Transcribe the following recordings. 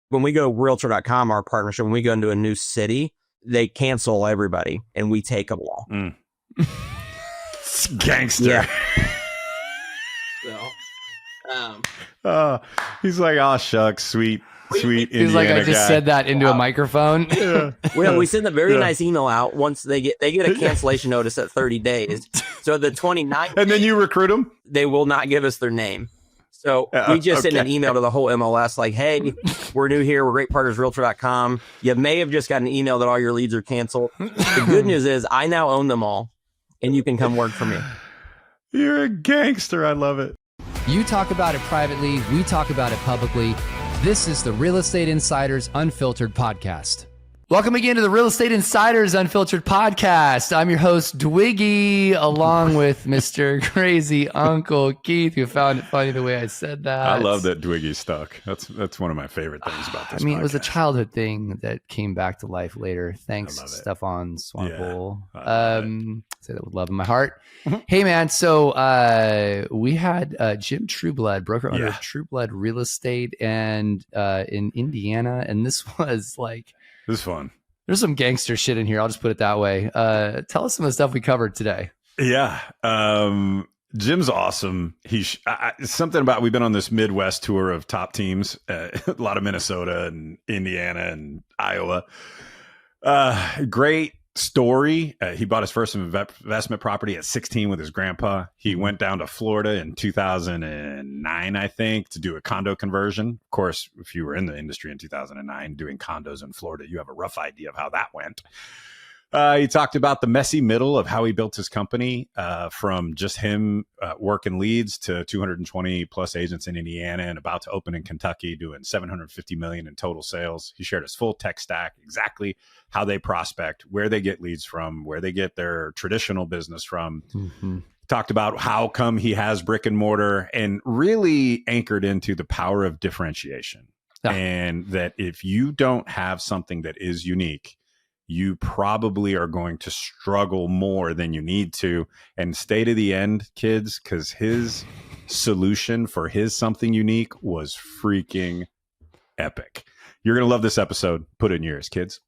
When we go Realtor.com, our partnership, when we go into a new city, they cancel everybody and we take them all. It's gangster. Yeah. He's like, oh, shucks, sweet Indiana He's like, I just guy. said that into a microphone. Yeah. Well, we send a very nice email out once they get a cancellation notice at 30 days. So the 29th, And then you recruit them? they will not give us their name. So we just send an email to the whole MLS like, hey, we're new here. We're great partners, Realtor.com. You may have just got an email that all your leads are canceled. The good news is I now own them all and you can come work for me. You're a gangster. I love it. You talk about it privately. We talk about it publicly. This is the Real Estate Insiders Unfiltered Podcast. Welcome again to the Real Estate Insiders Unfiltered Podcast. I'm your host, Dwiggy, along with Mr. Crazy Uncle Keith. You found it funny the way I said that. I love that Dwiggy stuck. That's one of my favorite things about this podcast. It was a childhood thing that came back to life later. Thanks, Stefan Swanepoel. Say that with love in my heart. Hey, man. So we had Jim Trueblood, broker owner of Trueblood Real Estate, and in Indiana. And this was like... This is fun. There's some gangster shit in here. I'll just put it that way. Tell us some of the stuff we covered today. Yeah. Jim's awesome. Something about, we've been on this Midwest tour of top teams, a lot of Minnesota and Indiana and Iowa. Great story. He bought his first investment property at 16 with his grandpa. He went down to Florida in 2009, I think, to do a condo conversion. Of course, if you were in the industry in 2009 doing condos in Florida, you have a rough idea of how that went. He talked about the messy middle of how he built his company, from just him working leads to 220 plus agents in Indiana and about to open in Kentucky, doing $750 million in total sales. He shared his full tech stack, exactly how they prospect, where they get leads from, where they get their traditional business from. Mm-hmm. Talked about how come he has brick and mortar, and really anchored into the power of differentiation. Yeah. And that if you don't have something that is unique, you probably are going to struggle more than you need to. And stay to the end, kids, because his solution for his something unique was freaking epic. You're going to love this episode. Put it in yours, kids.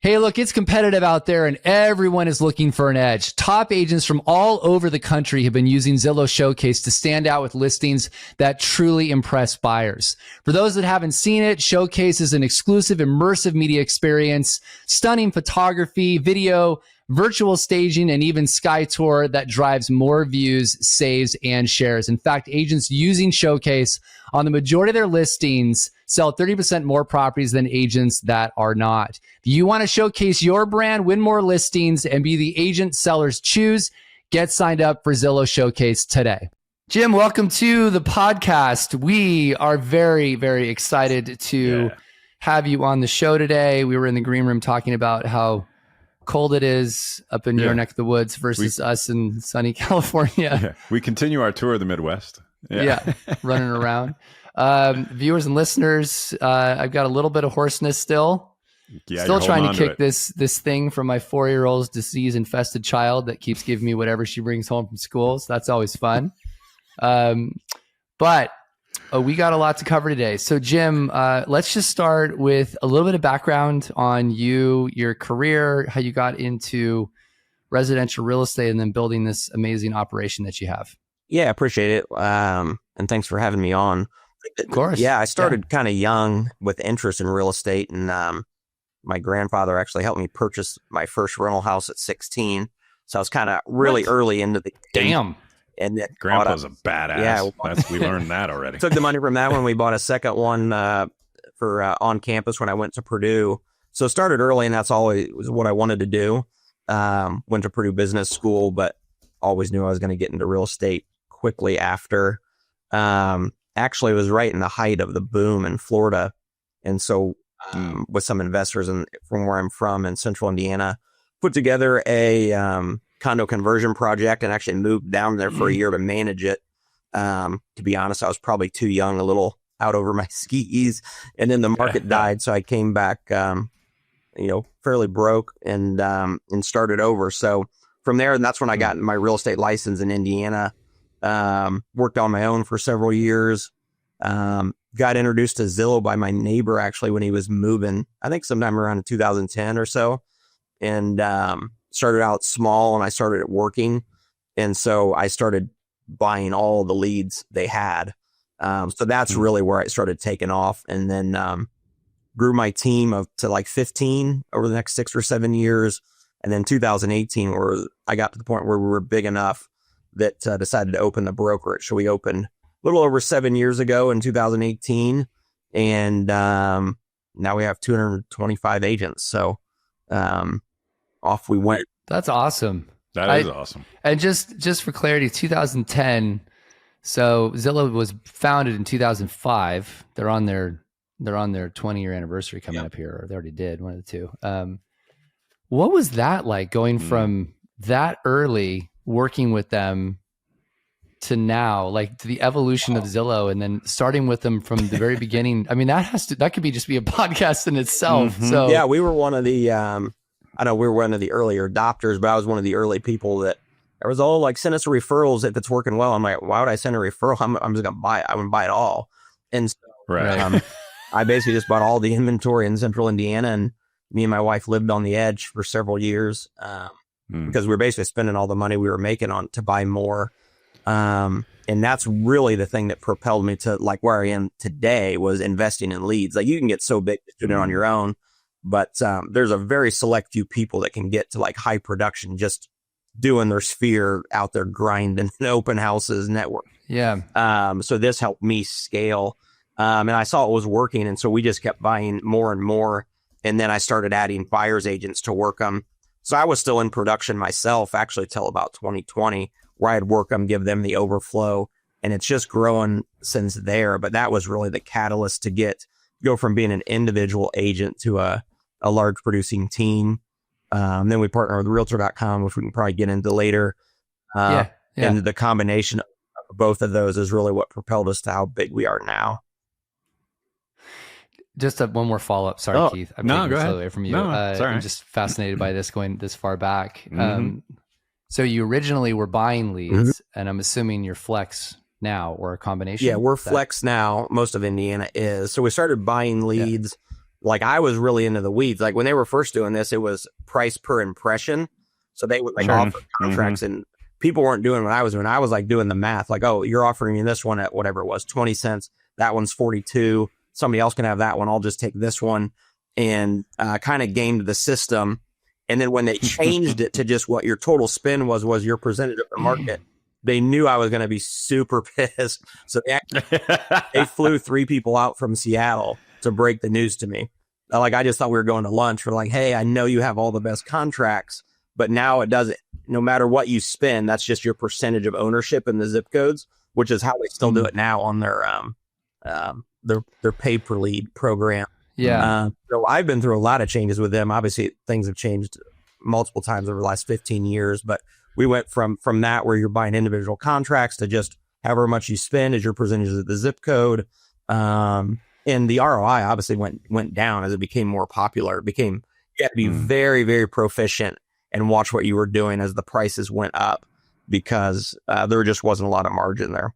Hey, look, it's competitive out there and everyone is looking for an edge. Top agents from all over the country have been using Zillow Showcase to stand out with listings that truly impress buyers. For those that haven't seen it, Showcase is an exclusive, immersive media experience, stunning photography, video, virtual staging, and even Sky Tour that drives more views, saves, and shares. In fact, agents using Showcase on the majority of their listings sell 30% more properties than agents that are not. If you want to showcase your brand, win more listings, and be the agent sellers choose, get signed up for Zillow Showcase today. Jim, welcome to the podcast. We are very, very excited to have you on the show today. We were in the green room talking about how cold it is up in your neck of the woods versus us in sunny California. Yeah. We continue our tour of the Midwest. Running around. Viewers and listeners, I've got a little bit of hoarseness still. Still trying to kick this thing from my 4-year-old's disease-infested child that keeps giving me whatever she brings home from school. So that's always fun. But we got a lot to cover today. So Jim, let's just start with a little bit of background on you, your career, how you got into residential real estate, and then building this amazing operation that you have. Yeah, I appreciate it. And thanks for having me on. Of course. Yeah, I started kind of young with interest in real estate, and my grandfather actually helped me purchase my first rental house at 16. So I was kind of really early into the game. And Grandpa's a badass. Yeah, we learned that already. Took the money from that when we bought a second one for on campus when I went to Purdue. So it started early, and that's always what I wanted to do. Went to Purdue Business School, but always knew I was going to get into real estate quickly after. Actually, it was right in the height of the boom in Florida. And so with some investors from where I'm from in central Indiana, put together a condo conversion project and actually moved down there for a year to manage it. To be honest, I was probably too young, a little out over my skis. And then the market died. So I came back, fairly broke and started over. So from there, and that's when I got my real estate license in Indiana. Worked on my own for several years. got introduced to Zillow by my neighbor actually when he was moving, I think sometime around 2010 or so. And started out small and I started working. And so I started buying all the leads they had. So that's really where I started taking off, and then grew my team to like 15 over the next 6 or 7 years. And then 2018, where I got to the point where we were big enough that decided to open the brokerage. So we opened a little over 7 years ago in 2018. And now we have 225 agents. So off we went. That's awesome. That is awesome. And just for clarity, 2010. So Zillow was founded in 2005. They're on their 20-year anniversary coming up here, or they already did, one of the two. What was that like going from that early working with them to now, like to the evolution of Zillow, and then starting with them from the very beginning? I mean, that could just be a podcast in itself. So yeah, we were one of the, I know we were one of the earlier adopters, but I was one of the early people that there was all like, send us referrals if it's working well. I'm like, why would I send a referral? I'm just going to buy it. I wouldn't buy it all. And so, I basically just bought all the inventory in Central Indiana, and me and my wife lived on the edge for several years because we were basically spending all the money we were making on to buy more. And that's really the thing that propelled me to like where I am today, was investing in leads. Like you can get so big doing it on your own, but there's a very select few people that can get to like high production just doing their sphere out there grinding open houses network. Yeah. So this helped me scale. And I saw it was working. And so we just kept buying more and more. And then I started adding buyer's agents to work them. So I was still in production myself, actually, till about 2020, where I'd work them, give them the overflow. And it's just growing since there. But that was really the catalyst to go from being an individual agent to a large producing team. Then we partner with Realtor.com, which we can probably get into later. And the combination of both of those is really what propelled us to how big we are now. Just one more follow-up. Sorry, Keith. I'm taking this away from you. I'm just fascinated by this going this far back. So you originally were buying leads, and I'm assuming you're flex now, or a combination? Yeah, we're flex now. Most of Indiana is. So we started buying leads. Like I was really into the weeds. Like when they were first doing this, it was price per impression. So they would like offer contracts, and people weren't doing what I was doing. I was like doing the math. Like, oh, you're offering me this one at whatever it was, 20 cents. That one's 42. Somebody else can have that one. I'll just take this one, and kind of gamed the system. And then when they changed it to just what your total spend was your percentage of the market, they knew I was going to be super pissed. So they flew 3 people out from Seattle to break the news to me. Like, I just thought we were going to lunch. We're like, hey, I know you have all the best contracts, but now it doesn't, no matter what you spend, that's just your percentage of ownership in the zip codes, which is how they still do it now on their pay per lead program. Yeah. So I've been through a lot of changes with them. Obviously things have changed multiple times over the last 15 years, but we went from that where you're buying individual contracts to just however much you spend is your percentage of the zip code. And the ROI obviously went down as it became more popular. You had to be very, very proficient and watch what you were doing as the prices went up, because there just wasn't a lot of margin there.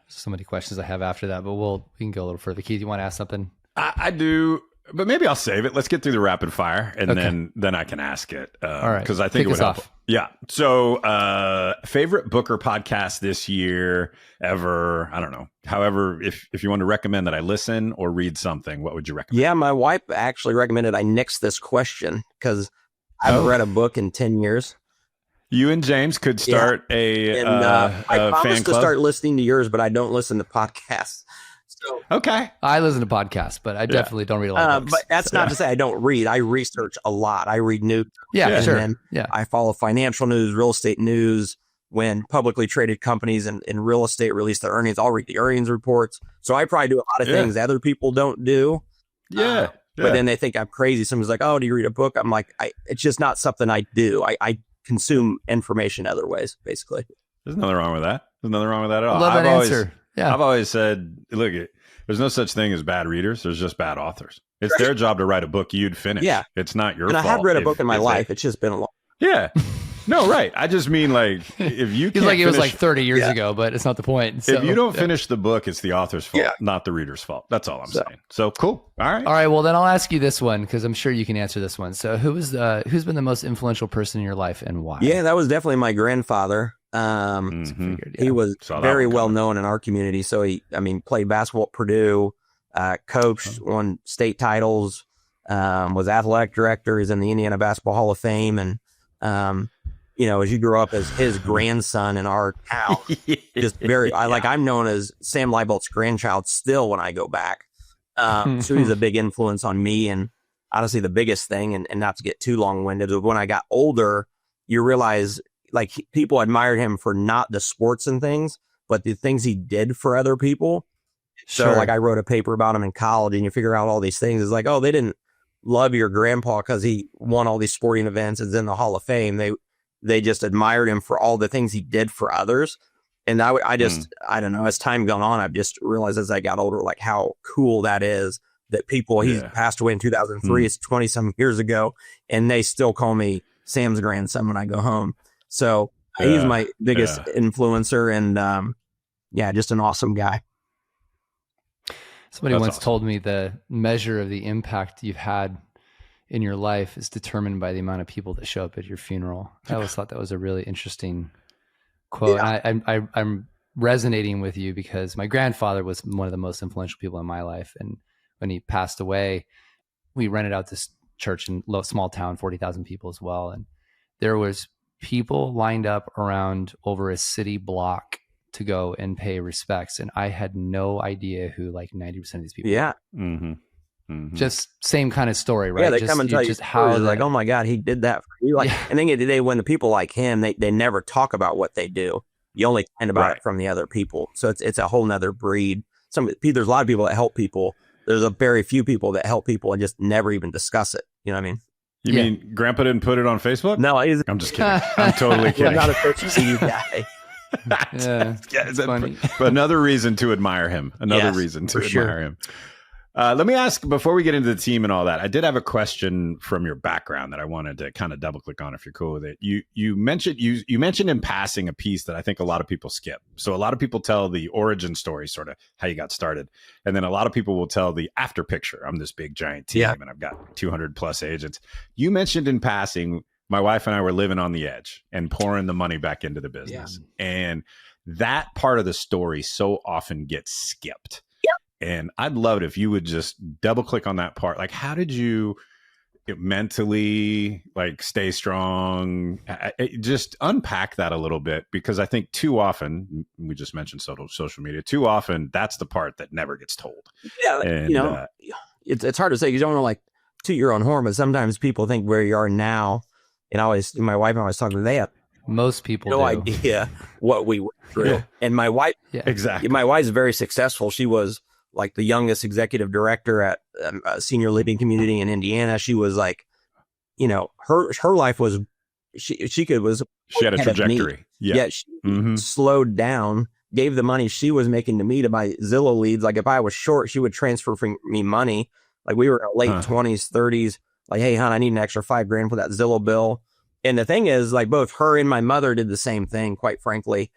So many questions I have after that, but we can go a little further. Keith, you want to ask something? I do, but maybe I'll save it. Let's get through the rapid fire, and then I can ask it. All right, because I think it would help. Yeah. So, favorite book or podcast this year ever? I don't know. However, if you want to recommend that I listen or read something, what would you recommend? Yeah, my wife actually recommended I nix this question because I haven't read a book in 10 years. You and James could start a I promised fan to club. start listening to yours, but I don't listen to podcasts. So Okay. I listen to podcasts, but I definitely don't read a lot of books. But that's not to say I don't read. I research a lot. I read news. Sure. I follow financial news, real estate news. When publicly traded companies in real estate release their earnings, I'll read the earnings reports. So I probably do a lot of things other people don't do. But then they think I'm crazy. Someone's like, oh, do you read a book? I'm like, it's just not something I do. I consume information other ways, basically. There's nothing wrong with that. There's nothing wrong with that at all. Love that answer. Yeah. I've always said, look, there's no such thing as bad readers. There's just bad authors. It's their job to write a book you'd finish. Yeah. It's not your and fault. I have read a book in my life. It's just been a long. Yeah. No, right. I just mean like if you He's can't like, it was finish- like 30 years ago, but it's not the point. So, if you don't finish the book, it's the author's fault, Yeah. not the reader's fault. That's all I'm saying. So cool. All right. All right. Well, then I'll ask you this one because I'm sure you can answer this one. So who's been the most influential person in your life and why? Yeah, that was definitely my grandfather. Mhm. He was Saw that very one well coming. known in our community. So played basketball at Purdue, coached, won state titles, was athletic director. He's in the Indiana Basketball Hall of Fame. And, as you grew up as his grandson in our town, just I'm known as Sam Leiboldt's grandchild still when I go back. So he's a big influence on me. And honestly, the biggest thing, and not to get too long winded, but when I got older, you realize like people admired him for not the sports and things, but the things he did for other people. So Sure. like I wrote a paper about him in college, and you figure out all these things. It's like, oh, they didn't love your grandpa because he won all these sporting events and is in the Hall of Fame. They just admired him for all the things he did for others. And I don't know, as time gone on, I've just realized as I got older, like how cool that is that people, he passed away in 2003, it's 20 some years ago, and they still call me Sam's grandson when I go home. So he's my biggest influencer, and just an awesome guy. Somebody That's once awesome. told me the measure of the impact you've had in your life is determined by the amount of people that show up at your funeral. I always thought that was a really interesting quote. Yeah. I'm resonating with you because my grandfather was one of the most influential people in my life. And when he passed away, we rented out this church in small town, 40,000 people as well. And there was people lined up around over a city block to go and pay respects. And I had no idea who like 90% of these people Yeah. Mm-hmm. Mm-hmm. Just same kind of story, right? Yeah, they come and tell you just how how like, oh my God, he did that for you. Like, Yeah. and then they when the people like him, they never talk about what they do. You only find about it from the other people. So it's a whole nother breed. There's a lot of people that help people. There's a very few people that help people and just never even discuss it. You know what I mean? You mean Grandpa didn't put it on Facebook? No, I'm just kidding. I'm totally he's kidding. not a social guy. Yeah, it's funny. But another reason to admire him. Another Yes, reason to for admire sure. him. Let me ask, before we get into the team and all that, I did have a question from your background that I wanted to kind of double click on if you're cool with it. You mentioned in passing a piece that I think a lot of people skip. So a lot of people tell the origin story, sort of how you got started. And then a lot of people will tell the after picture. I'm this big giant team and I've got 200 plus agents. You mentioned in passing, my wife and I were living on the edge and pouring the money back into the business. Yeah. And that part of the story so often gets skipped. And I'd love it if you would just double click on that part. Like, how did you mentally like stay strong? Just unpack that a little bit, because I think too often, we just mentioned social media, too often that's the part that never gets told. Yeah, and, it's hard to say because you don't want to like toot your own horn, but sometimes people think where you are now. And my wife and I was talking, they have most people no do. idea what we went through. Yeah. And my wife, exactly. My wife's very successful. She was like the youngest executive director at a senior living community in Indiana. She was like, her life was, she had a trajectory. Yet she slowed down, gave the money she was making to me to buy Zillow leads. Like if I was short, she would transfer me money. Like we were late 20s, 30s. Like, hey, hon, I need an extra $5,000 for that Zillow bill. And the thing is, like, both her and my mother did the same thing, quite frankly.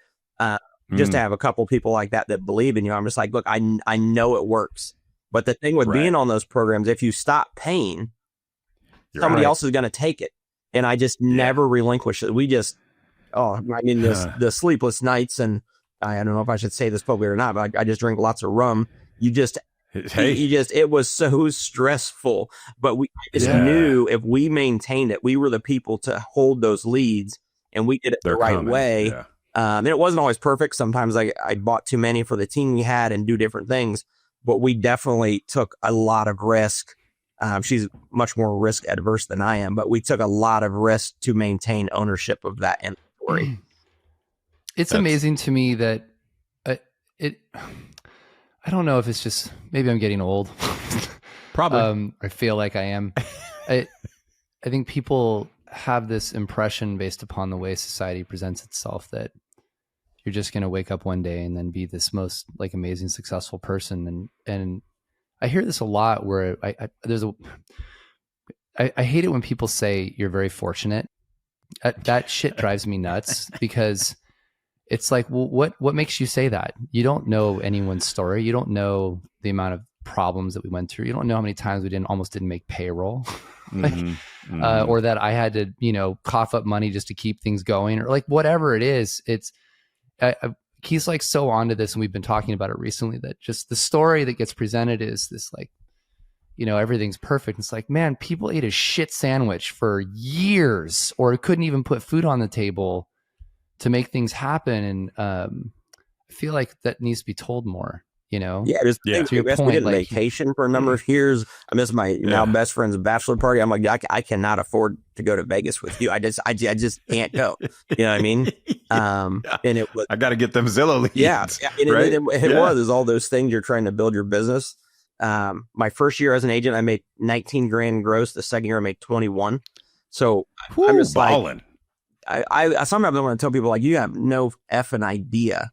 Just to have a couple people like that believe in you. I'm just like, look, I know it works. But the thing with being on those programs, if you stop paying, somebody else is going to take it. And I just never relinquish it. We just, the sleepless nights, and I don't know if I should say this publicly or not, but I just drink lots of rum. It was so stressful, but we just knew if we maintained it, we were the people to hold those leads, and we did it the right way. Yeah. And it wasn't always perfect. Sometimes I bought too many for the team we had and do different things, but we definitely took a lot of risk. She's much more risk adverse than I am, but we took a lot of risk to maintain ownership of that inventory. It's amazing to me that I don't know if it's just, maybe I'm getting old. Probably. I feel like I am. I think people have this impression based upon the way society presents itself that you're just going to wake up one day and then be this most like amazing, successful person. And I hear this a lot where I hate it when people say you're very fortunate. That shit drives me nuts because it's like, well, what makes you say that? You don't know anyone's story. You don't know the amount of problems that we went through. You don't know how many times we almost didn't make payroll. Or that I had to, cough up money just to keep things going, or like whatever it is. It's he's like so onto this, and we've been talking about it recently, that just the story that gets presented is this like, everything's perfect. It's like, man, people ate a shit sandwich for years or couldn't even put food on the table to make things happen. And I feel like that needs to be told more. Yeah, just to your we point, did like, vacation for a number of years. I miss my now best friend's bachelor party. I'm like, I cannot afford to go to Vegas with you. I just can't go. You know what I mean? And it was, I got to get them Zillow leads. Yeah, and right? it was all those things. You're trying to build your business. My first year as an agent, I made 19 grand gross. The second year, I made 21. So I'm just balling. Like, I sometimes I want to tell people, like, you have no effing idea.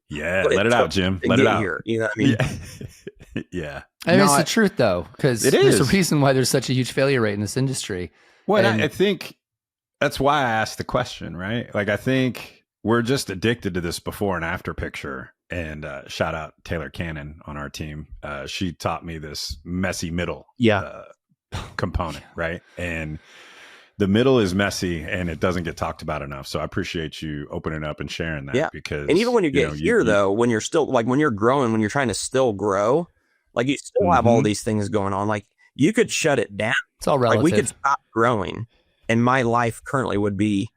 Yeah, let it out, Jim. Let it out. Here, you know what I mean? Yeah. I mean, it's the truth, though, because there's a reason why there's such a huge failure rate in this industry. Well, I think that's why I asked the question, right? Like, I think we're just addicted to this before and after picture. And shout out Taylor Cannon on our team. She taught me this messy middle component, right? And the middle is messy and it doesn't get talked about enough. So I appreciate you opening up and sharing that. Because, and even when you get here, though, when you're still like, when you're growing, when you're trying to still grow, like, you still have all these things going on. Like, you could shut it down. It's all relative. Like, we could stop growing and my life currently would be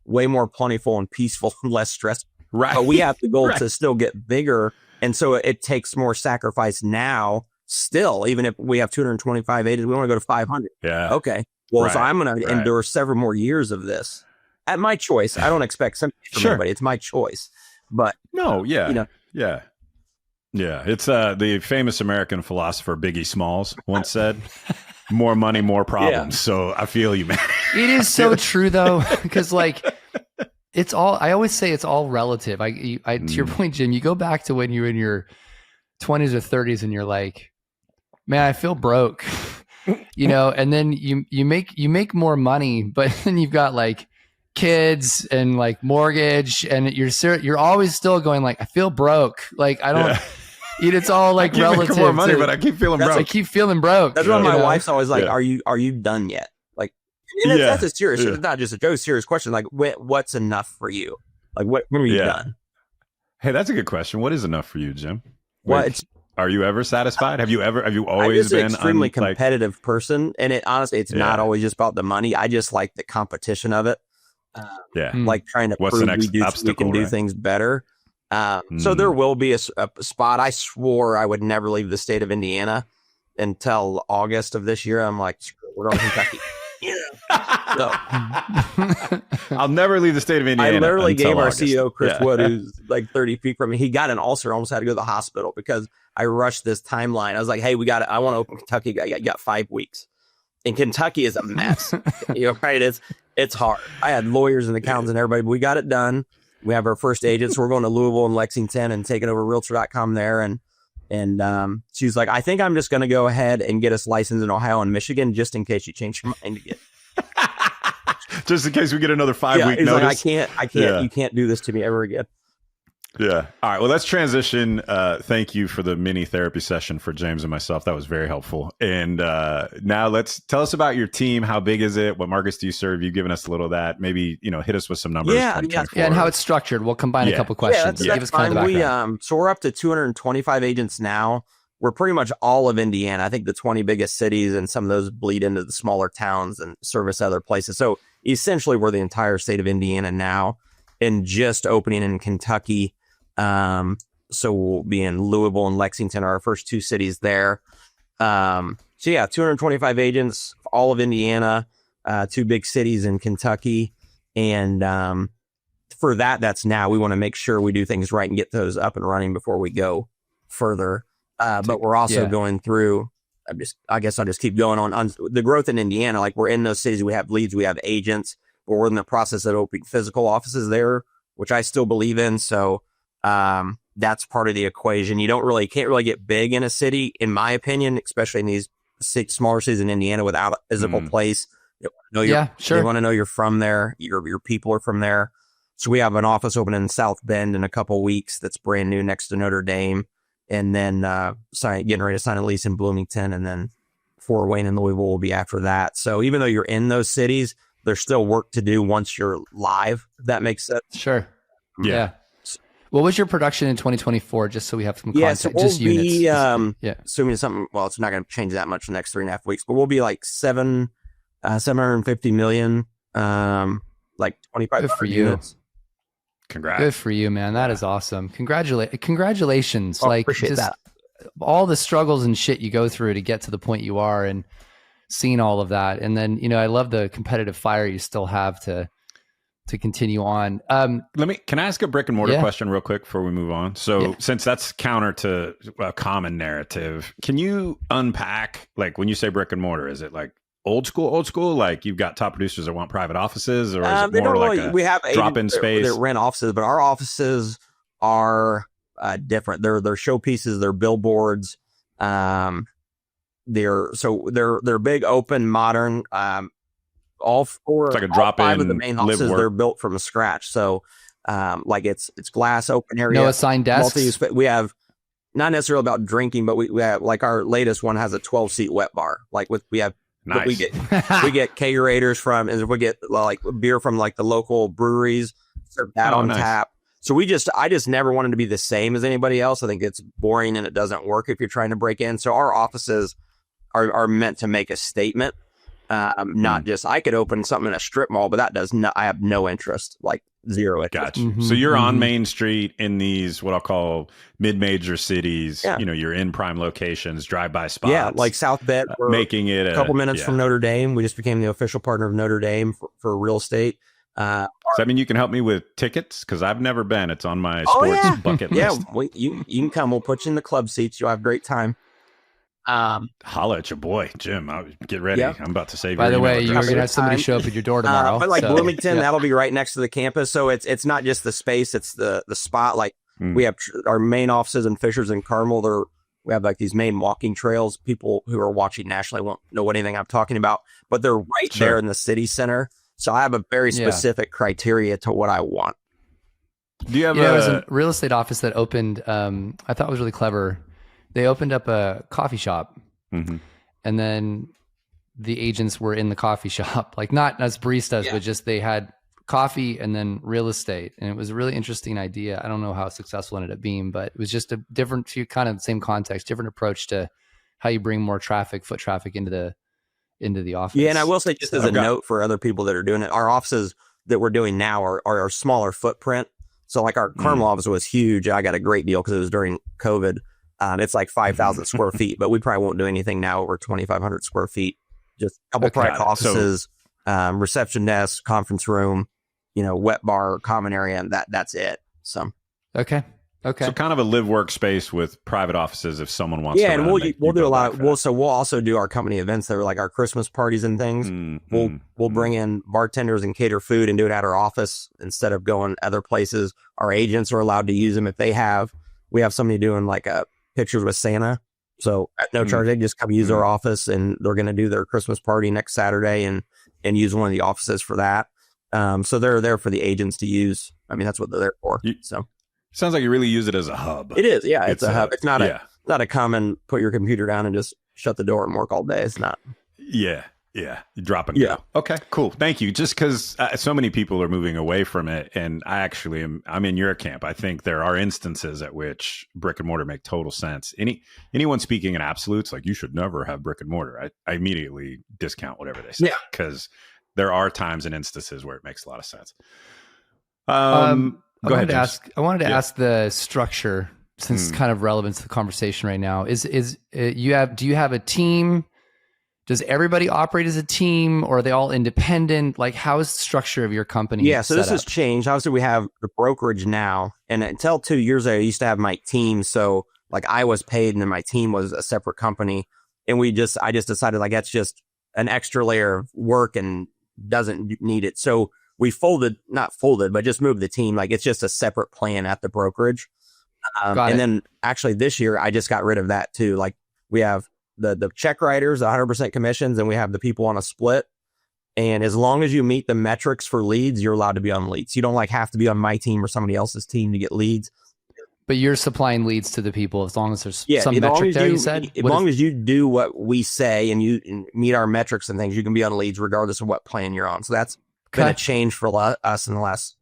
way more plentiful and peaceful and less stressful. Right. But we have the goal to still get bigger. And so it takes more sacrifice now still, even if we have 225 agents, we want to go to 500. Yeah. Okay. Well, so I'm going to endure several more years of this at my choice. I don't expect something from anybody. It's my choice. But Yeah. It's the famous American philosopher Biggie Smalls once said, more money, more problems. So I feel you, man. It is so true, though, because like, it's all, I always say it's all relative. To your point, Jim, you go back to when you were in your 20s or 30s and you're like, man, I feel broke. And then you make more money, but then you've got like kids and like mortgage, and you're always still going like, I feel broke. Like, I don't. It's all like relative. More money, but I keep feeling broke. I keep feeling broke. That's why my wife's always like, "Are you done yet?" Like, that's a serious. It's not just a joke. Serious question. Like, what's enough for you? Like, when are you done? Hey, that's a good question. What is enough for you, Jim? Well, are you ever satisfied? Have you always been an extremely competitive person? And honestly, it's not always just about the money. I just like the competition of it. Like trying to prove we can do things better. So there will be a spot. I swore I would never leave the state of Indiana until August of this year. I'm like, we're going to Kentucky. So, I'll never leave the state of Indiana. I literally gave our August. CEO, Chris Wood, who's like 30 feet from me, he got an ulcer, almost had to go to the hospital because I rushed this timeline. I was like, hey, I want to open Kentucky. I got 5 weeks. And Kentucky is a mess. Right? It's hard. I had lawyers and accountants and everybody, but we got it done. We have our first agents. We're going to Louisville and Lexington and taking over Realtor.com there. And she's like, I think I'm just going to go ahead and get us licensed in Ohio and Michigan just in case you change your mind again. Just in case we get another 5-week notice. Like, I can't, you can't do this to me ever again. Yeah. All right. Well, let's transition. Thank you for the mini therapy session for James and myself. That was very helpful. And now tell us about your team. How big is it? What markets do you serve? You've given us a little of that. Maybe, hit us with some numbers. Yeah, and how it's structured. We'll combine a couple questions. Give us kind of the background. So we're up to 225 agents now. We're pretty much all of Indiana. I think the 20 biggest cities and some of those bleed into the smaller towns and service other places. So essentially we're the entire state of Indiana now, and just opening in Kentucky. So we'll be in Louisville and Lexington, our first 2 cities there. 225 agents, all of Indiana, 2 big cities in Kentucky. And for that's now. We want to make sure we do things right and get those up and running before we go further. But we're also going through, I guess I'll just keep going on the growth in Indiana. Like, we're in those cities, we have leads, we have agents, but we're in the process of opening physical offices there, which I still believe in. So that's part of the equation. You can't really get big in a city, in my opinion, especially in these smaller cities in Indiana, without a physical place. They want to know you're from there. Your people are from there. So we have an office open in South Bend in a couple of weeks that's brand new next to Notre Dame. And then getting ready to sign a lease in Bloomington. And then Fort Wayne and Louisville will be after that. So even though you're in those cities, there's still work to do once you're live, if that makes sense. Sure. Yeah. What was your production in 2024? Just so we have some context. So we'll be, assuming something, well, it's not going to change that much in the next 3.5 weeks, but we'll be like 750 million, like 2,500 units. Congrats. Good for you, man. That is awesome. Congratulations. Appreciate that. All the struggles and shit you go through to get to the point you are and seeing all of that. And then, I love the competitive fire you still have to continue on. Can I ask a brick and mortar question real quick before we move on? So since that's counter to a common narrative, can you unpack, like when you say brick and mortar, is it like old school, like you've got top producers that want private offices, or is it more like we have drop-in space? That rent offices, but our offices are different. They're showpieces, they're billboards. They're big, open, modern. All four, it's like a drop-in. 5 of the main offices, they're built from scratch. So, like it's glass, open area, no assigned desks. Multi-use. We have not necessarily about drinking, but we have, like, our latest one has a 12-seat wet bar. Like we have. Nice. We get Curators from, and we get like beer from like the local breweries, serve that on tap. So I just never wanted to be the same as anybody else. I think it's boring and it doesn't work if you're trying to break in. So our offices are meant to make a statement, not just, I could open something in a strip mall, but that does not, I have no interest, like zero interest. Gotcha. Mm-hmm. So you're on Main Street in these, what I'll call mid-major cities. Yeah. You're in prime locations, drive-by spots. Yeah, like South Bend. We're making it a couple minutes from Notre Dame. We just became the official partner of Notre Dame for real estate. Does that mean you can help me with tickets? Because I've never been. It's on my sports bucket list. Yeah, you can come. We'll put you in the club seats. You'll have a great time. Holla at your boy, Jim. Get ready. Yeah. I'm about to save. By the way, you're address. going to have somebody show up at your door tomorrow. But like Bloomington, that'll be right next to the campus. So it's not just the space, it's the spot. Like we have our main offices in Fishers and Carmel. We have like these main walking trails. People who are watching nationally won't know anything I'm talking about, but they're right there in the city center. So I have a very specific criteria to what I want. Do you have there was a real estate office that opened, I thought it was really clever. They opened up a coffee shop, and then the agents were in the coffee shop, like not as baristas, but just they had coffee and then real estate. And it was a really interesting idea. I don't know how successful it ended up being, but it was just a different, kind of the same context, different approach to how you bring more traffic, foot traffic into the office. Yeah, and I will say, just as a note for other people that are doing it, our offices that we're doing now are smaller footprint. So like our Carmel office was huge. I got a great deal because it was during COVID. It's like 5,000 square feet, but we probably won't do anything now over 2,500 square feet. Just a couple private offices, reception desk, conference room, wet bar, common area, and that's it. So okay. So kind of a live workspace with private offices if someone wants. Yeah, and we'll do a lot. We'll also do our company events that are like our Christmas parties and things. We'll bring in bartenders and cater food and do it at our office instead of going other places. Our agents are allowed to use them if they have. We have somebody doing like pictures with Santa. So at no charge, they just come use our office, and they're going to do their Christmas party next Saturday and use one of the offices for that. So they're there for the agents to use. I mean, that's what they're there for. So sounds like you really use it as a hub. It is. Yeah, it's a hub. It's not a common put your computer down and just shut the door and work all day. It's not. Yeah. You drop and go. Okay, cool. Thank you. Just because so many people are moving away from it, and I actually I'm in your camp. I think there are instances at which brick and mortar make total sense. Anyone speaking in absolutes, like you should never have brick and mortar, I immediately discount whatever they say, because there are times and instances where it makes a lot of sense. Go ahead. I wanted to ask the structure, since it's kind of relevant to the conversation right now. Do you have a team? Does everybody operate as a team, or are they all independent? Like, how is the structure of your company? Yeah, so this has changed. Obviously, we have the brokerage now, and until 2 years ago, I used to have my team. So, like, I was paid, and then my team was a separate company. And I just decided, like, that's just an extra layer of work and doesn't need it. So we not folded, but just moved the team. Like, it's just a separate plan at the brokerage. Then actually this year, I just got rid of that too. Like, we have the check writers, 100% commissions, and we have the people on a split. And as long as you meet the metrics for leads, you're allowed to be on leads. You don't like have to be on my team or somebody else's team to get leads. But you're supplying leads to the people as long as there's some as metric there, you said? As long as you do what we say and you meet our metrics and things, you can be on leads regardless of what plan you're on. So that's been a change for us in the last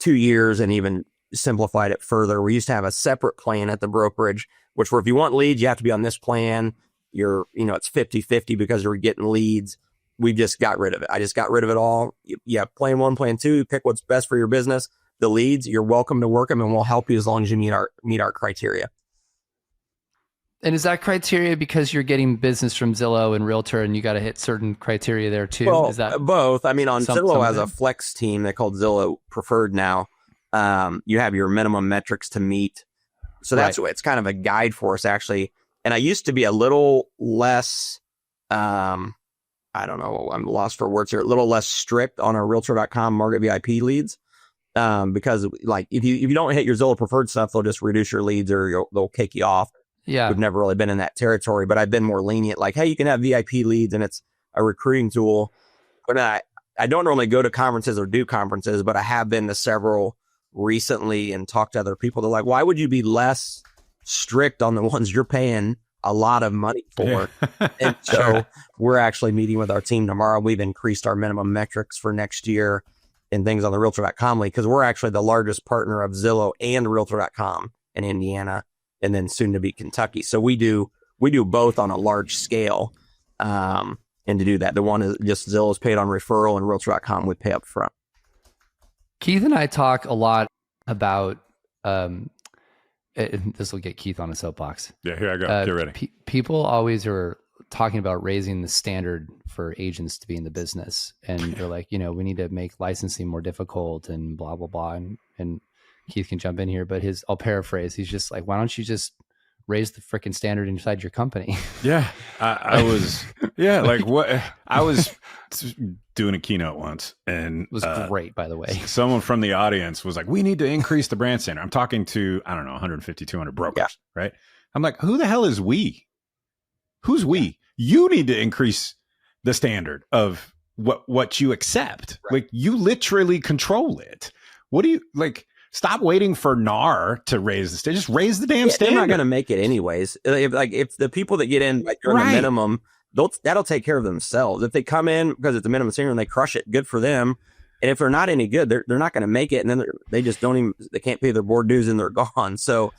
2 years, and even simplified it further. We used to have a separate plan at the brokerage, which where if you want leads, you have to be on this plan. It's 50-50 because you're getting leads. We just got rid of it. I just got rid of it all. Yeah, plan 1, plan 2, pick what's best for your business. The leads, you're welcome to work them, and we'll help you as long as you meet our criteria. And is that criteria because you're getting business from Zillow and Realtor, and you got to hit certain criteria there too? Well, is that both? I mean, on Zillow as a flex team, they called Zillow Preferred now. You have your minimum metrics to meet. So that's what it's kind of a guide for us, actually. And I used to be a little less, I don't know, I'm lost for words here, a little less strict on our Realtor.com Market VIP leads. Because like if you don't hit your Zillow Preferred stuff, they'll just reduce your leads or they'll kick you off. Yeah. We've never really been in that territory, but I've been more lenient. Like, hey, you can have VIP leads and it's a recruiting tool. But I don't normally go to conferences or do conferences, but I have been to several recently and talked to other people. They're like, why would you be less strict on the ones you're paying a lot of money for? Yeah. And so we're actually meeting with our team tomorrow. We've increased our minimum metrics for next year and things on the Realtor.com league, because we're actually the largest partner of Zillow and Realtor.com in Indiana, and then soon to be Kentucky. So we do both on a large scale. And to do that, the one is just Zillow is paid on referral, and Realtor.com would pay up front. Keith and I talk a lot about, this will get Keith on a soapbox. Yeah, here I go. Get ready. People always are talking about raising the standard for agents to be in the business. And they're like, we need to make licensing more difficult and blah, blah, blah. And Keith can jump in here, but I'll paraphrase. He's just like, why don't you just raise the freaking standard inside your company? Yeah. I was doing a keynote once, and it was great, by the way. Someone from the audience was like, we need to increase the brand standard. I'm talking to, 150, 200 brokers, right? I'm like, who the hell is we? Who's we? You need to increase the standard of what you accept. Right. Like, you literally control it. What do you like? Stop waiting for NAR to raise the standard. Just raise the damn standard. They're not going to make it anyways. If the people that get in during the minimum, that'll take care of themselves. If they come in because it's a minimum standard and they crush it, good for them. And if they're not any good, they're not going to make it. And then they just they can't pay their board dues and they're gone. So,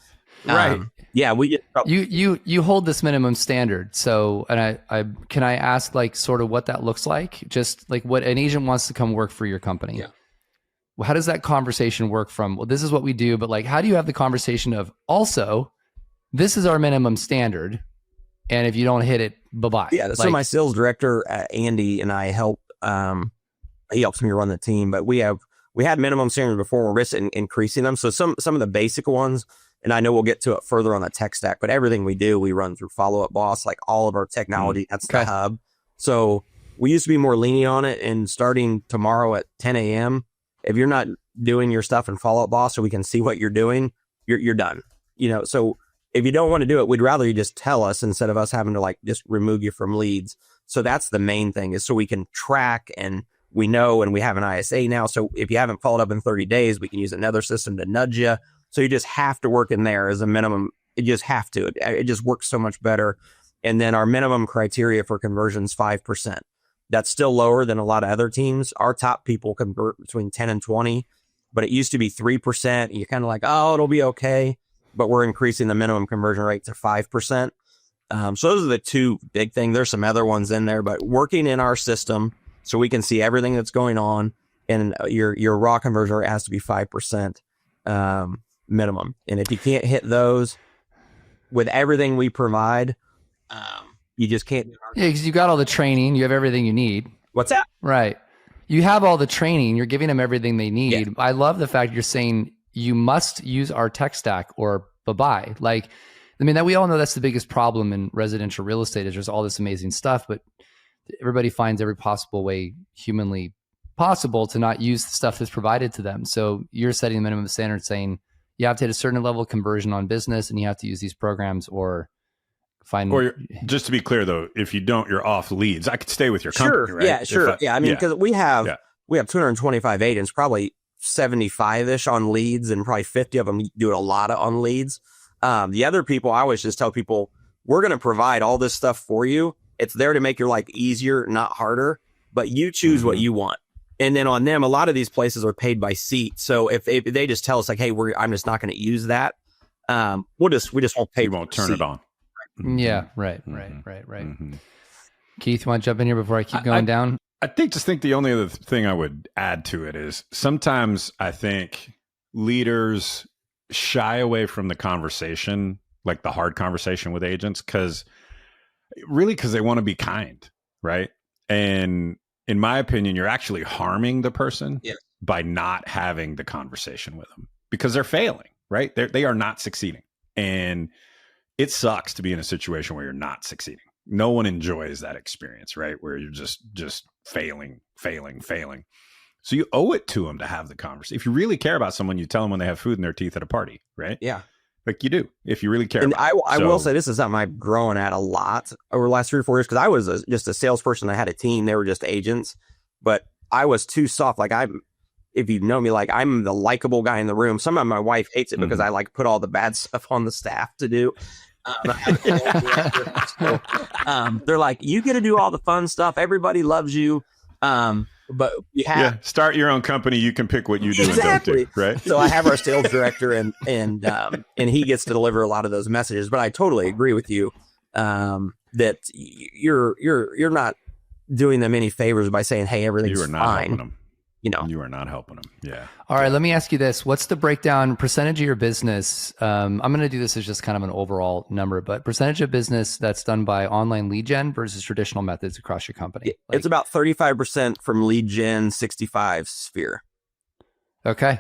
you hold this minimum standard. So, and I can I ask like sort of what that looks like? Just like what an agent wants to come work for your company. Yeah. How does that conversation work from, well, this is what we do, but like, how do you have the conversation of also, this is our minimum standard, and if you don't hit it, bye-bye. Yeah. So my sales director, Andy, and I help, he helps me run the team, but we had minimum standards before, we're just increasing them. So some of the basic ones, and I know we'll get to it further on the tech stack, but everything we do, we run through Follow Up Boss, like all of our technology, that's the hub. So we used to be more lenient on it, and starting tomorrow at 10 a.m., if you're not doing your stuff in Follow Up Boss so we can see what you're doing, you're done. So if you don't want to do it, we'd rather you just tell us instead of us having to like just remove you from leads. So that's the main thing, is so we can track, and we know, and we have an ISA now. So if you haven't followed up in 30 days, we can use another system to nudge you. So you just have to work in there as a minimum. You just have to. It just works so much better. And then our minimum criteria for conversion is 5%. That's still lower than a lot of other teams. Our top people convert between 10 and 20, but it used to be 3%. You're kind of like, oh, it'll be okay. But we're increasing the minimum conversion rate to 5%. So those are the two big things. There's some other ones in there, but working in our system so we can see everything that's going on, and your raw conversion rate has to be 5% minimum. And if you can't hit those with everything we provide, you just can't. Yeah, because you got all the training. You have everything you need. What's that? Right. You have all the training. You're giving them everything they need. Yeah. I love the fact you're saying you must use our tech stack or bye-bye. Like, I mean, that we all know that's the biggest problem in residential real estate, is there's all this amazing stuff, but everybody finds every possible way humanly possible to not use the stuff that's provided to them. So you're setting the minimum standard saying you have to hit a certain level of conversion on business, and you have to use these programs, or find. Or just to be clear though, if you don't, you're off leads. I could stay with your company, right? Yeah, sure. I mean, because we have 225 agents, probably 75-ish on leads, and probably 50 of them do a lot on leads. The other people, I always just tell people, we're going to provide all this stuff for you. It's there to make your life easier, not harder, but you choose what you want. And then on them, a lot of these places are paid by seat. So if they just tell us like, hey, I'm just not going to use that. We just won't pay. You won't turn it on. Yeah. Right. Mm-hmm. Keith, you want to jump in here before I keep going down? I think the only other thing I would add to it is sometimes I think leaders shy away from the conversation, like the hard conversation with agents, because they want to be kind, right? And in my opinion, you're actually harming the person by not having the conversation with them because they're failing, right? They are not succeeding. And it sucks to be in a situation where you're not succeeding. No one enjoys that experience, right? Where you're just failing. So you owe it to them to have the conversation. If you really care about someone, you tell them when they have food in their teeth at a party, right? Yeah. Like you do, if you really care. And I will say this is something I've grown at a lot over the last 3 or 4 years, because I was just a salesperson. I had a team. They were just agents, but I was too soft. Like if you know me, like I'm the likable guy in the room. Sometimes my wife hates it because I like put all the bad stuff on the staff to do. They're like, you get to do all the fun stuff. Everybody loves you. But you have start your own company. You can pick what you do and don't do, right? So I have our sales director, and he gets to deliver a lot of those messages. But I totally agree with you that you're not doing them any favors by saying, "Hey, everything's fine." You are not helping them. You are not helping them. Yeah. All right. Let me ask you this: what's the breakdown percentage of your business? I'm going to do this as just kind of an overall number, but percentage of business that's done by online lead gen versus traditional methods across your company. It's about 35% from lead gen, 65 sphere. Okay.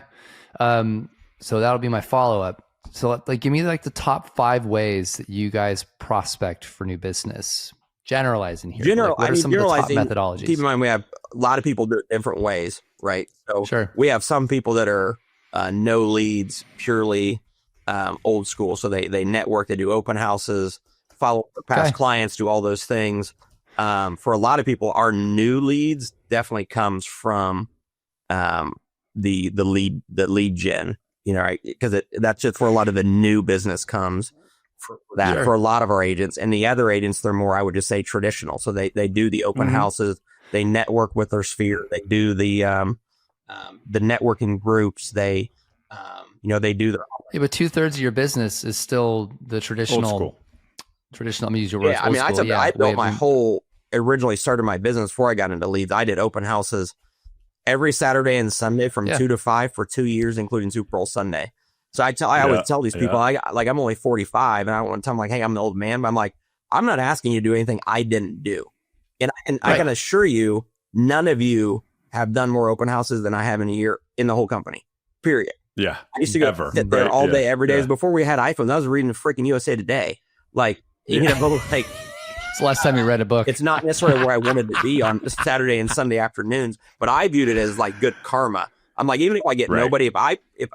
So that'll be my follow up. So give me the top 5 ways that you guys prospect for new business. Generalizing here. What are some of the top methodologies? Keep in mind, we have a lot of people do it different ways, right? So we have some people that are no leads, purely old school. So they network, they do open houses, follow past clients, do all those things. For a lot of people, our new leads definitely comes from the lead gen, right? Because that's just where a lot of the new business comes. For a lot of our agents, and the other agents, they're more, I would just say, traditional. So they do the open houses, they network with their sphere, they do the networking groups, they they do their. Yeah, but 2/3 of your business is still the traditional. Old school. Traditional. Let me use your words. I built originally started my business before I got into leads. I did open houses every Saturday and Sunday from 2 to 5 for 2 years, including Super Bowl Sunday. So I always tell these people, I'm only 45, and I don't want to tell them hey, I'm the old man, but I'm like, I'm not asking you to do anything I didn't do. And I can assure you, none of you have done more open houses than I have in a year in the whole company, period. Yeah. I used to go sit there all day, every day. Before we had iPhones, I was reading freaking USA Today. It's the last time you read a book. It's not necessarily where I wanted to be on Saturday and Sunday afternoons, but I viewed it as good karma. I'm like, even if I get nobody, if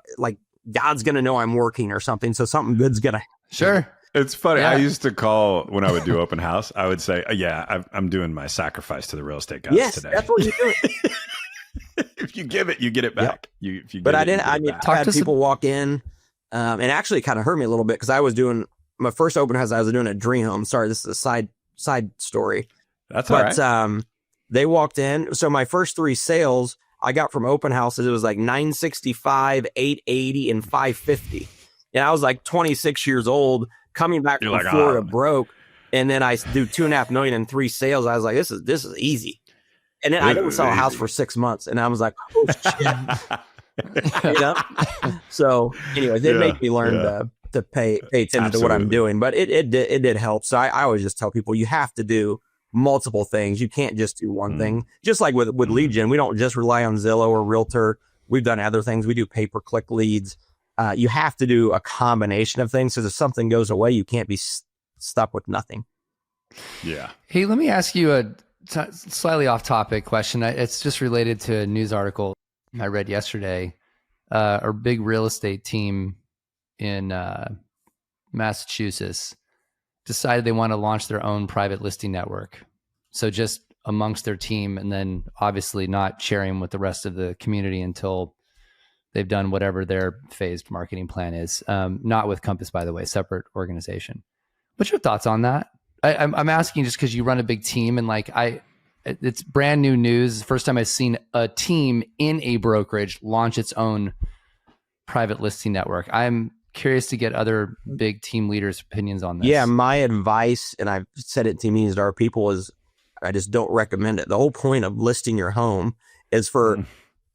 God's going to know I'm working or something. So something good's going to happen. Sure. It's funny. Yeah. I used to call when I would do open house. I would say, I'm doing my sacrifice to the real estate guys today. That's what you're doing. If you give it, you get it back. I had people walk in and actually kind of hurt me a little bit because I was doing my first open house. I was doing a dream home. Sorry, this is a side story. That's all right. They walked in. So my first 3 sales I got from open houses, it was like 965, 880, and 550. And I was like 26 years old, coming back from Florida broke. And then I do $2.5 million in 3 sales. I was like, this is easy. And then I didn't sell a house for 6 months. And I was like, oh shit. So anyways, it made me learn to pay attention to what I'm doing. But it did help. So I always just tell people you have to do multiple things. You can't just do one thing. Just like with lead gen, we don't just rely on Zillow or Realtor. We've done other things. We do pay-per-click leads. You have to do a combination of things. So if something goes away, you can't be stuck with nothing. Yeah. Hey, let me ask you a slightly off-topic question. It's just related to a news article I read yesterday. Our big real estate team in Massachusetts decided they want to launch their own private listing network. So just amongst their team, and then obviously not sharing with the rest of the community until they've done whatever their phased marketing plan is. Not with Compass, by the way, separate organization. What's your thoughts on that? I'm asking just because you run a big team, and like it's brand new news. First time I've seen a team in a brokerage launch its own private listing network. I'm curious to get other big team leaders' opinions on this. Yeah, my advice, and I've said it to meetings to our people, is I just don't recommend it. The whole point of listing your home is for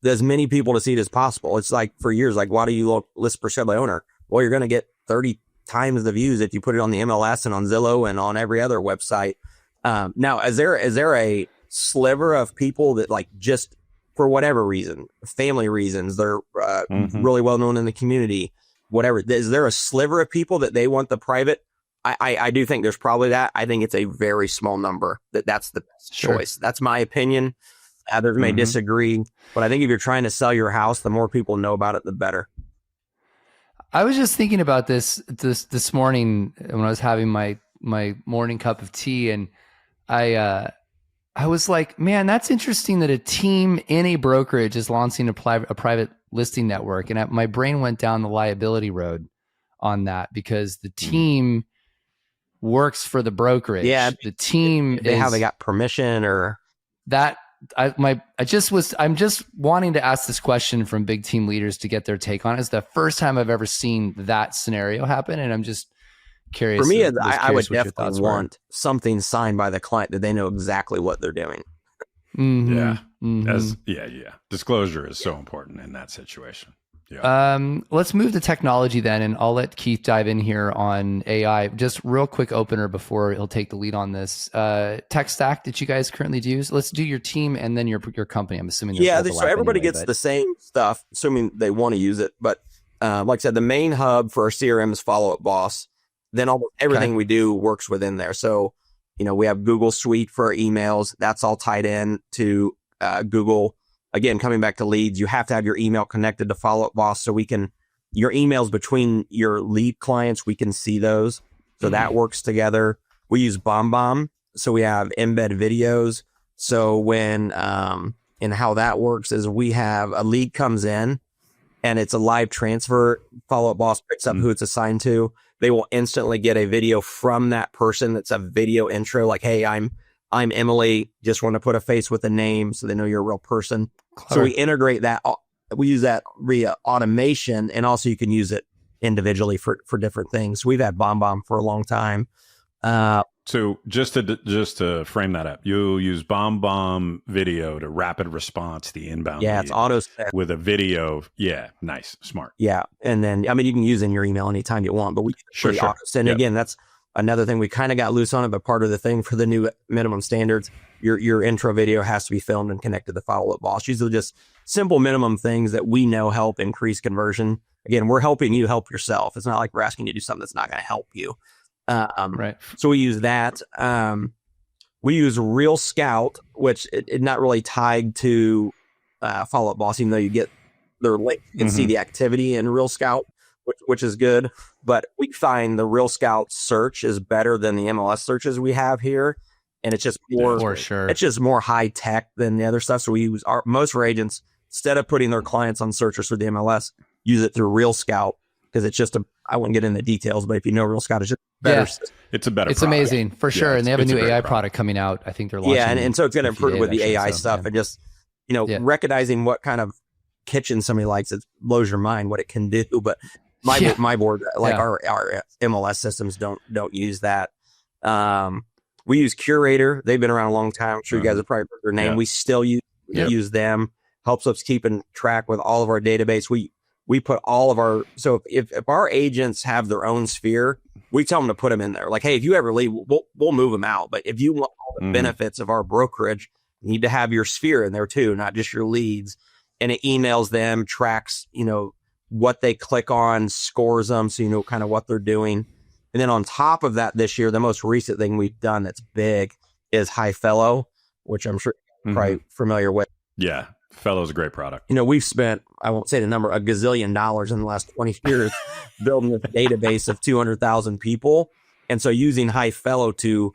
as many people to see it as possible. It's like for years, like, why do you list for sale by owner? Well, you're going to get 30 times the views if you put it on the MLS and on Zillow and on every other website. Now, is there a sliver of people that, like, just for whatever reason, family reasons, they're really well known in the community, whatever, is there a sliver of people that they want the private? I do think there's probably that. I think it's a very small number that's the best choice. That's my opinion. Others may disagree, but I think if you're trying to sell your house, the more people know about it, the better. I was just thinking about this morning when I was having my morning cup of tea, and I was like, man, that's interesting that a team in a brokerage is launching a private listing network. And my brain went down the liability road on that, because the team works for the brokerage. Yeah, the team how they got permission or that. I'm just wanting to ask this question from big team leaders to get their take on it. It's the first time I've ever seen that scenario happen, and I'm just curious. For me, I would definitely want something signed by the client that they know exactly what they're doing. Disclosure is so important in that situation. Yeah. Let's move to technology then, and I'll let Keith dive in here on AI. Just real quick opener before he'll take the lead on this. Tech stack that you guys currently use. Let's do your team and then your company. I'm assuming. So everybody gets the same stuff, assuming they want to use it. But like I said, the main hub for our CRM is Follow Up Boss. Then everything we do works within there. So, we have Google Suite for our emails. That's all tied in to Google. Again, coming back to leads, you have to have your email connected to Follow Up Boss, so your emails between your lead clients, we can see those. So that works together. We use BombBomb, so we have embed videos. So when and how that works is we have a lead comes in and it's a live transfer. Follow Up Boss picks up who it's assigned to. They will instantly get a video from that person. That's a video intro, like, hey, I'm Emily, just want to put a face with a name so they know you're a real person. Clever. So we integrate that. We use that via automation, and also you can use it individually for different things. We've had BombBomb for a long time. So just to frame that up, you'll use BombBomb video to rapid response the inbound. Yeah, it's auto set with a video. Yeah, nice, smart. Yeah, and then you can use in your email anytime you want, but we auto send. Again, that's another thing we kind of got loose on it, but part of the thing for the new minimum standards, your intro video has to be filmed and connected to Follow Up Boss. These are just simple minimum things that we know help increase conversion. Again, we're helping you help yourself. It's not like we're asking you to do something that's not going to help you. Right. So we use that. We use RealScout, which is not really tied to Follow Up Boss, even though you get their link. You can see the activity in RealScout, which is good. But we find the RealScout search is better than the MLS searches we have here. And it's just more, for sure. It's just more high tech than the other stuff. So we use most of our agents, instead of putting their clients on searchers for the MLS, use it through RealScout, because it's just I wouldn't get into the details, but if you know RealScout, it's just better. Yeah. It's a better It's product. amazing, for sure. And they have a new AI product coming out. I think they're launching. Yeah, and so it's going to improve with the AI stuff. Yeah. And just, recognizing what kind of kitchen somebody likes, it blows your mind what it can do. But my board, our MLS systems don't use that. We use Curaytor. They've been around a long time. I'm sure you guys have probably heard their name. Yeah. We still use them. Helps us keep in track with all of our database. We put all of our, so if our agents have their own sphere, we tell them to put them in there. Like, hey, if you ever leave, we'll move them out. But if you want all the benefits of our brokerage, you need to have your sphere in there too, not just your leads. And it emails them, tracks, what they click on, scores them, so you know kind of what they're doing. And then on top of that, this year, the most recent thing we've done that's big is Highfellow, which I'm sure you're probably familiar with. Yeah. Fellow's a great product. We've spent, I won't say the number, $1 gazillion in the last 20 years building a database of 200,000 people. And so using High Fellow to,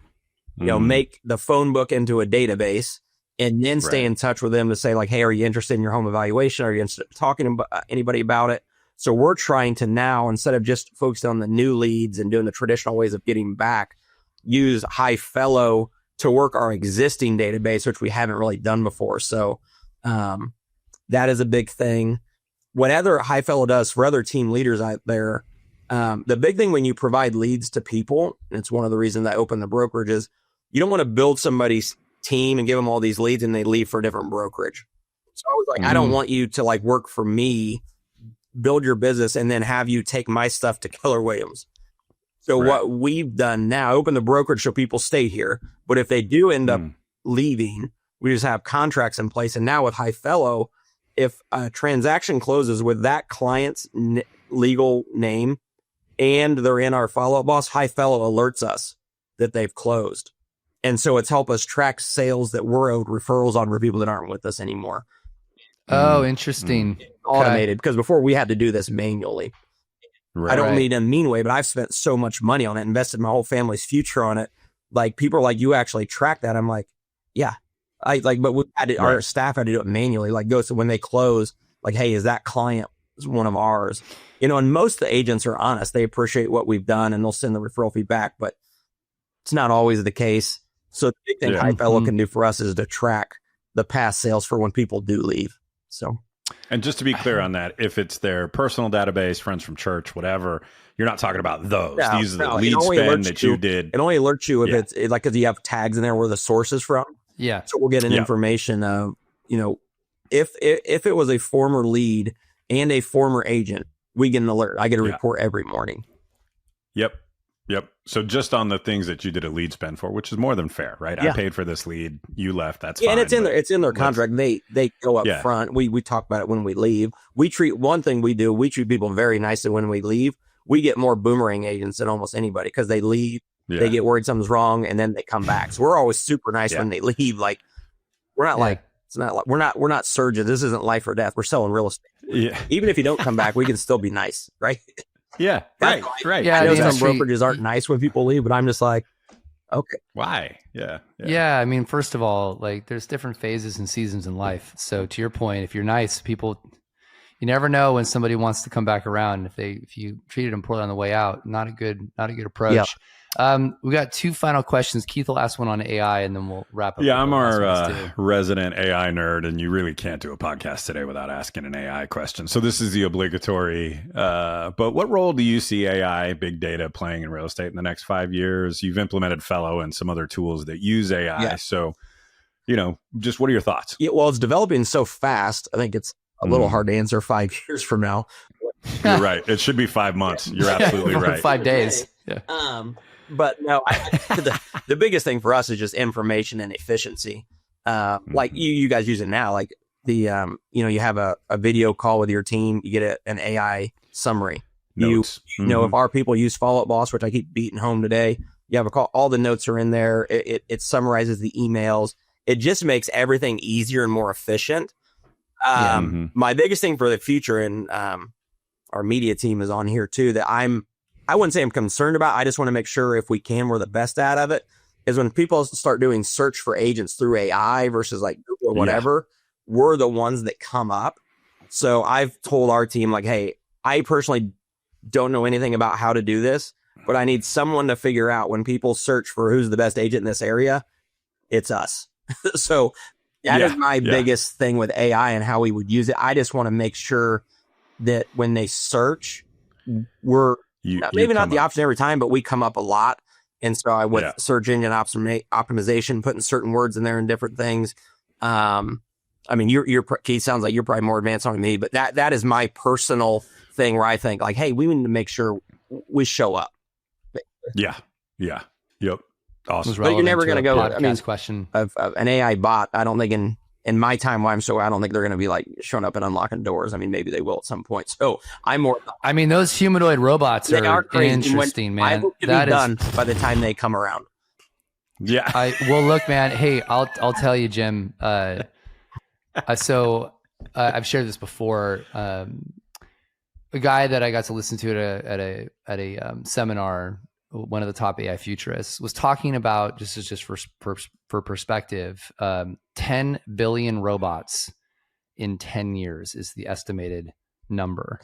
make the phone book into a database and then stay in touch with them to say like, hey, are you interested in your home evaluation? Are you interested in talking to anybody about it? So we're trying to now, instead of just focusing on the new leads and doing the traditional ways of getting back, use High Fellow to work our existing database, which we haven't really done before. So that is a big thing. What other High Fellow does for other team leaders out there, the big thing when you provide leads to people, and it's one of the reasons I opened the brokerage, is you don't want to build somebody's team and give them all these leads and they leave for a different brokerage. So I was like, I don't want you to like work for me, build your business, and then have you take my stuff to Keller Williams. So what we've done now, open the brokerage so people stay here. But if they do end up leaving, we just have contracts in place. And now with High Fellow, if a transaction closes with that client's legal name and they're in our follow-up boss, High Fellow alerts us that they've closed. And so it's helped us track sales that were owed referrals on for people that aren't with us anymore. Oh, interesting. Automated, because before we had to do this manually. I don't mean in a mean way, but I've spent so much money on it, invested my whole family's future on it. Like people are like, you actually track that? I'm like, yeah. But we had to, our staff had to do it manually. Like so when they close, like, hey, is that client one of ours? And most of the agents are honest. They appreciate what we've done and they'll send the referral fee back, but it's not always the case. So the big thing High Fellow can do for us is to track the past sales for when people do leave. So. And just to be clear on that, if it's their personal database, friends from church, whatever, you're not talking about those. These are the lead spend that you did. It only alerts you if it's like, because you have tags in there where the source is from. Yeah. So we'll get an information of, if it was a former lead and a former agent, we get an alert. I get a report every morning. Yep. So just on the things that you did a lead spend for, which is more than fair, right? I paid for this lead. You left. That's fine. And it's in their contract. They go up front. We talk about it when we leave. We treat people very nicely when we leave. We get more boomerang agents than almost anybody because they leave. Yeah. They get worried something's wrong and then they come back. So we're always super nice when they leave. Like we're not like, it's not like we're not surgeons. This isn't life or death. We're selling real estate. Yeah. Even if you don't come back, we can still be nice. Right. Yeah. Right. Yeah. I know some brokerages aren't nice when people leave, but I'm just like, okay. Why? Yeah. I mean, first of all, like there's different phases and seasons in life. So to your point, if you're nice, people, you never know when somebody wants to come back around. If you treated them poorly on the way out, not a good approach. Yep. We got two final questions. Keith will ask one on AI and then we'll wrap up. Yeah, I'm our resident AI nerd, and you really can't do a podcast today without asking an AI question. So this is the obligatory. But what role do you see AI, big data, playing in real estate in the next 5 years? You've implemented Fellow and some other tools that use AI. Yeah. So, just what are your thoughts? Yeah, well, it's developing so fast. I think it's a little hard to answer 5 years from now. You're right. It should be 5 months. You're absolutely right. 5 days. Yeah. But no, the biggest thing for us is just information and efficiency. Like you guys use it now, like the, you have a video call with your team, you get an AI summary. Notes. If our people use Follow Up Boss, which I keep beating home today, you have a call, all the notes are in there. It summarizes the emails. It just makes everything easier and more efficient. My biggest thing for the future, and our media team is on here too, that I wouldn't say I'm concerned about. I just want to make sure if we can, we're the best out of it, is when people start doing search for agents through AI versus like Google or whatever, we're the ones that come up. So I've told our team like, hey, I personally don't know anything about how to do this, but I need someone to figure out when people search for who's the best agent in this area, it's us. So that is my biggest thing with AI and how we would use it. I just want to make sure that when they search, we're maybe not the option every time, but we come up a lot. And so I with search engine optimization, putting certain words in there and different things. I mean, your Keith, sounds like you're probably more advanced on me, but that is my personal thing where I think like, hey, we need to make sure we show up. Yeah. Yep. Awesome. But you're never going to go. I mean, question of an AI bot. I don't think in my time, I don't think they're going to be like showing up and unlocking doors. I mean, maybe they will at some point. So I'm more. I mean, those humanoid robots are interesting, man. I hope to be done by the time they come around. Yeah. Well, look, man. Hey, I'll tell you, Jim. So I've shared this before. A guy that I got to listen to at a seminar one of the top AI futurists, was talking about, just for perspective, 10 billion robots in 10 years is the estimated number.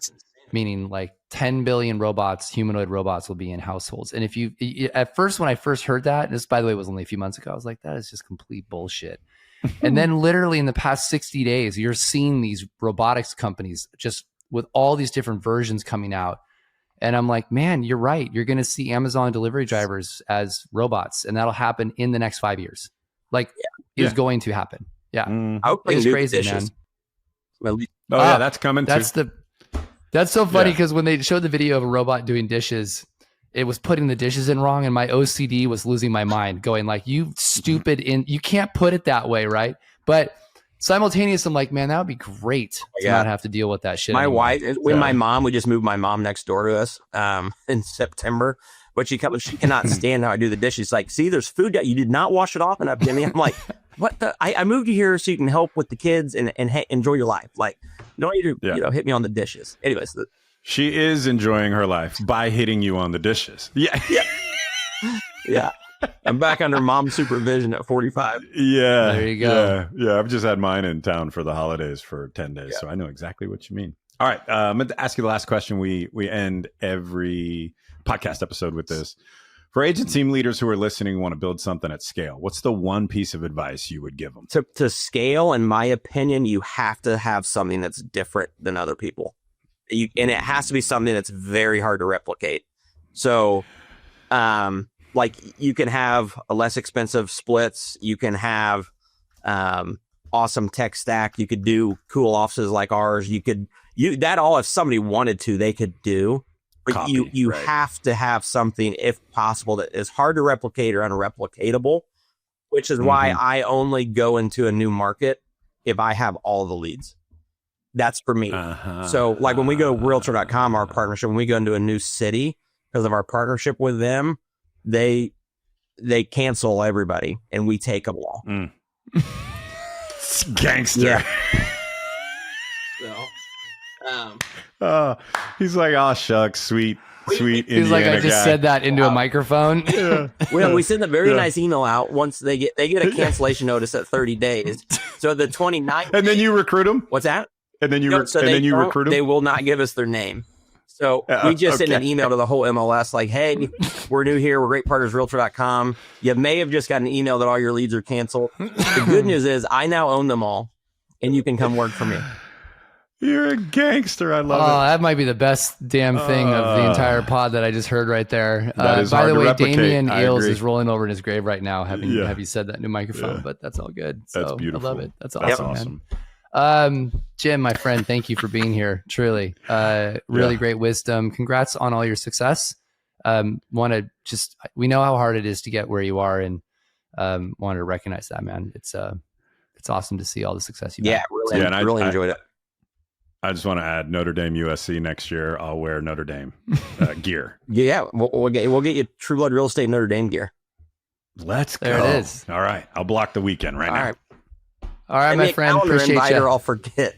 Meaning like 10 billion robots, humanoid robots will be in households. And if you, at first, when I first heard that, this by the way was only a few months ago, I was like, that is just complete bullshit. And then literally in the past 60 days, you're seeing these robotics companies just with all these different versions coming out. And I'm like, man, you're right. You're going to see Amazon delivery drivers as robots, and that'll happen in the next 5 years. Like, is going to happen. Yeah. It's crazy, man. Yeah, that's coming too. That's so funny because when they showed the video of a robot doing dishes, it was putting the dishes in wrong, and my OCD was losing my mind, going like, you stupid, you can't put it that way, right? But simultaneously, I'm like, man, that would be great to not have to deal with that shit. My anymore. wife, my mom, we just moved my mom next door to us in September, but she cannot stand how I do the dishes. She's like, see, there's food that you did not wash it off enough, Jimmy. I'm like, what the? I moved you here so you can help with the kids and enjoy your life. Like, don't need to hit me on the dishes. Anyways, she is enjoying her life by hitting you on the dishes. Yeah. I'm back under mom's supervision at 45. Yeah. There you go. Yeah. I've just had mine in town for the holidays for 10 days. So I know exactly what you mean. All right. I'm going to ask you the last question. We end every podcast episode with this. For agent team leaders who are listening and want to build something at scale, what's the one piece of advice you would give them? To scale, in my opinion, you have to have something that's different than other people. And it has to be something that's very hard to replicate. So, like, you can have a less expensive splits. You can have awesome tech stack. You could do cool offices like ours. That all, if somebody wanted to, they could do. But you have to have something, if possible, that is hard to replicate or unreplicatable, which is why I only go into a new market if I have all the leads. That's for me. So like when we go Realtor.com, our partnership, when we go into a new city, because of our partnership with them, they cancel everybody and we take them all. Gangster. Yeah. He's like, oh, shucks, sweet He's Indiana like, I just guy. said that into a microphone. We send a very nice email out once they get a cancellation notice at 30 days. So the 29th. And then you recruit them? What's that? And then you recruit them? They will not give us their name. So we just send an email to the whole MLS like, hey, we're new here. We're great partners, Realtor.com. You may have just got an email that all your leads are canceled. The good news is I now own them all, and you can come work for me. You're a gangster. I love it. That might be the best damn thing of the entire pod that I just heard right there. That is by hard the to way, replicate. Damian I Ailes agree. is rolling over in his grave right now, having you said that new microphone, but that's all good. That's So beautiful. I love it. That's That's awesome, man. Jim, my friend, thank you for being here. Truly, really great wisdom. Congrats on all your success. We know how hard it is to get where you are, and wanted to recognize that, man. It's awesome to see all the success you've had. Really enjoyed it. I just want to add Notre Dame USC next year. I'll wear Notre Dame gear. Yeah, we'll get you Trueblood Real Estate Notre Dame gear. Let's go. There it is. All right. I'll block the weekend now. All right, my friend. Appreciate you. I'll forget.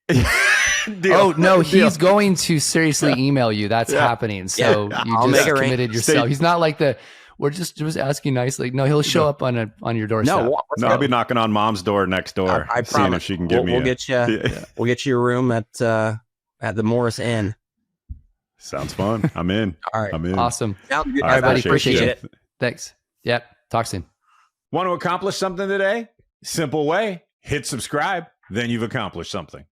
Oh no, he's going to seriously email you. That's happening. So you I'll just make it committed yourself. He's not like we're just asking nicely. No, he'll show up on your doorstep. No, I'll be knocking on mom's door next door. I seeing promise. if she can give me. We'll get you a room at the Morris Inn. Sounds fun. I'm in. All right. I'm in. Awesome. All right, buddy. Appreciate it. Thanks. Yep. Talk soon. Want to accomplish something today? Simple way. Hit subscribe. Then you've accomplished something.